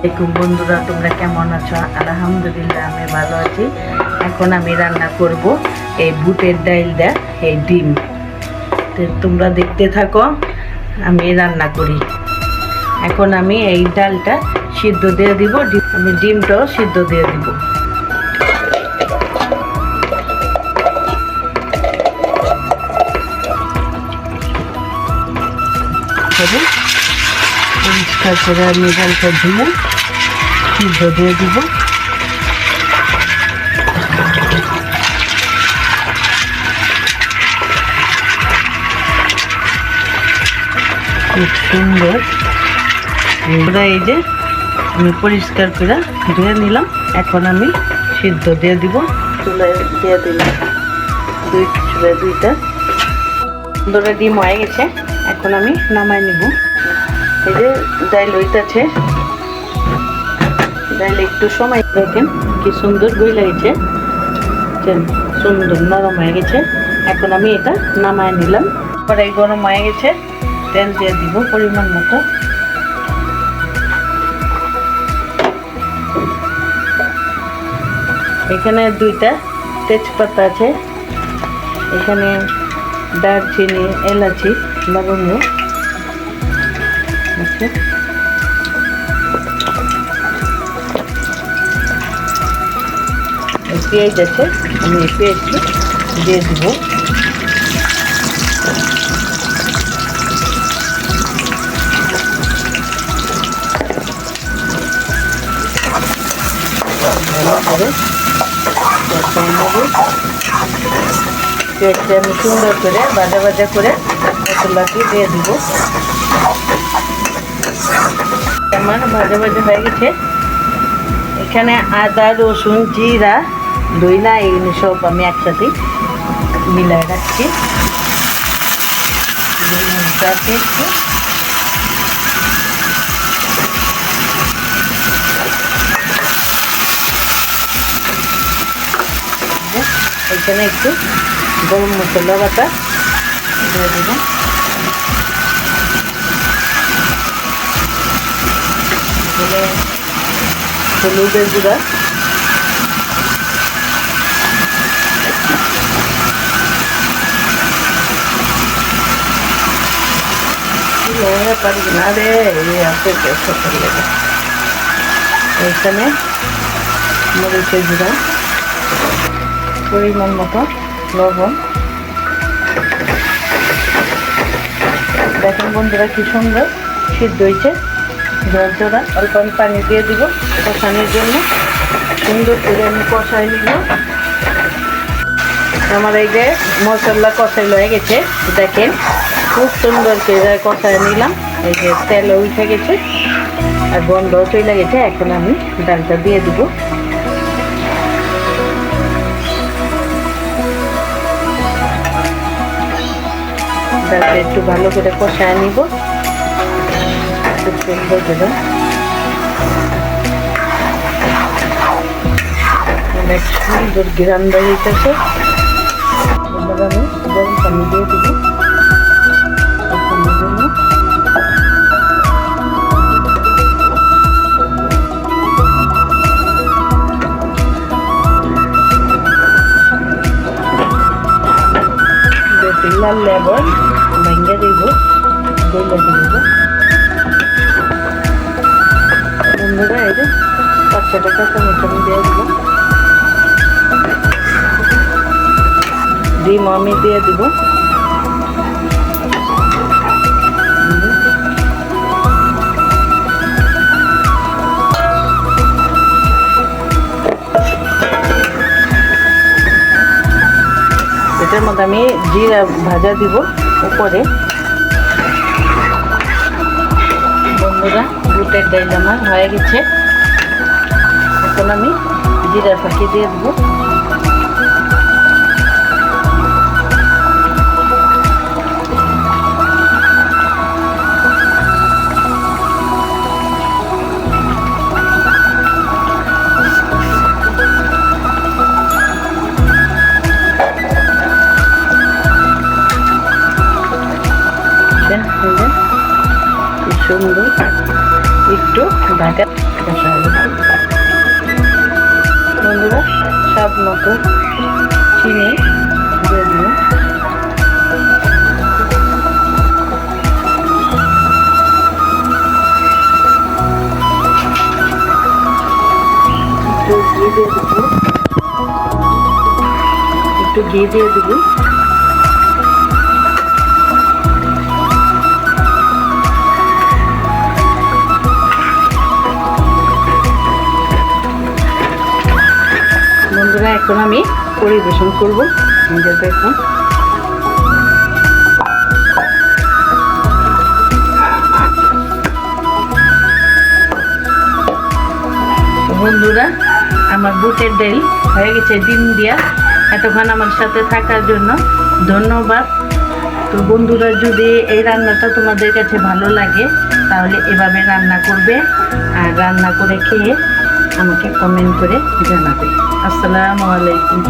দেখুন বন্ধুরা, তোমরা কেমন আছো? আলহামদুলিল্লাহ আমি ভালো আছি। এখন আমি রান্না করব এই বুটের ডালটা, এই ডিম। তোমরা দেখতে থাকো, আমি রান্না করি। এখন আমি এই ডালটা সিদ্ধ দিয়ে দিব, আমি ডিমটাও সিদ্ধ দিয়ে দিব। পরিষ্কার করে আমি ডালটা ধুয়ে সিদ্ধ দিয়ে দিব। খুব সুন্দর। এই যে আমি পরিষ্কার করে ধুয়ে নিলাম, এখন আমি সিদ্ধ দিয়ে দিব। চুলায় দিয়ে দিলাম দুইটা সুন্দর ডিম হয়ে গেছে। এখন আমি নামাই নিব। এই যে ডাল হইতেছে, ডাল একটু সময় দেখেন কি সুন্দর গইলা গেছে, সুন্দর নরম হয়ে গেছে। এখন আমি এটা নামাই নিলাম। কড়াই গরম হয়ে গেছে, তেল দিয়ে দিব পরিমাণ মতো। এখানে দুইটা তেজপাতা আছে, এখানে দারচিনি, এলাচি, লবঙ্গ আছে। পেঁয়াজ আছে, আমি পেঁয়াজটা দিয়ে দিব। পেঁয়াজটা আমি সুন্দর করে ভাজা ভাজা করে মশলাটি দিয়ে দিব। আমার ভাজা ভাজা হয়ে গেছে। এখানে আদা, রসুন, জিরা, দইনা এগুলো সব আমি একসাথে মিলাই রাখছি। এখানে একটু গরম মশলা বাটা দিয়ে দেব। হলুদের গুঁড়া, পারি না রে, এখানে মরিচের গুঁড়া, পরিমাণ মতো লবণ। দেখেন বন্ধুরা কি সুন্দর সিদ্ধ হয়েছে। জোড়া অল্প আমি পানি দিয়ে দিব কষানোর জন্য। সুন্দর করে আমি কষাই নিব। আমার এই যে মশলা কষাই হয়ে গেছে, দেখেন খুব সুন্দর করে কষাই নিলাম। এই যে তেল উঠে গেছে আর গন্ধও চলে গেছে। এখন আমি ডালটা দিয়ে দিব। ডালটা একটু ভালো করে কষায় নিব। খুব সুন্দর করে অনেক সুন্দর ঘ্রাণ বেরিয়েছে। এবার আমি গরম পানি দিয়ে দিব কষানোর জন্য। লাল লেবন ভেঙে দিব, গইলা দিব। বন্ধুরা এই যে বাচ্চাটা কাঁচামরিচ আমি দিয়ে দিব। ডিম আমি দিয়ে দিব। এটার মধ্যে আমি জিরা ভাজা দিব উপরে। বন্ধুরা বুটের ডাল আমার হয়ে গেছে। এখন আমি জিরা ফাঁকি দিয়ে দেবো। সুন্দর একটু ঢাকা কষা হয়ে গেছে। বন্ধুরা স্বাদ মতো চিনি দিয়ে দিব। একটু ঘি দিয়ে দেবো। বন্ধুরা এখন আমি পরিবেশন করবো। দেখুন বন্ধুরা আমার বুটের ডাল হয়ে গেছে ডিম দিয়া। এতক্ষণ আমার সাথে থাকার জন্য ধন্যবাদ। তো বন্ধুরা যদি এই রান্নাটা তোমাদের কাছে ভালো লাগে তাহলে এভাবে রান্না করবে আর রান্না করে খেয়ে আমাকে কমেন্ট করে জানাবে। আসসালামু আলাইকুম।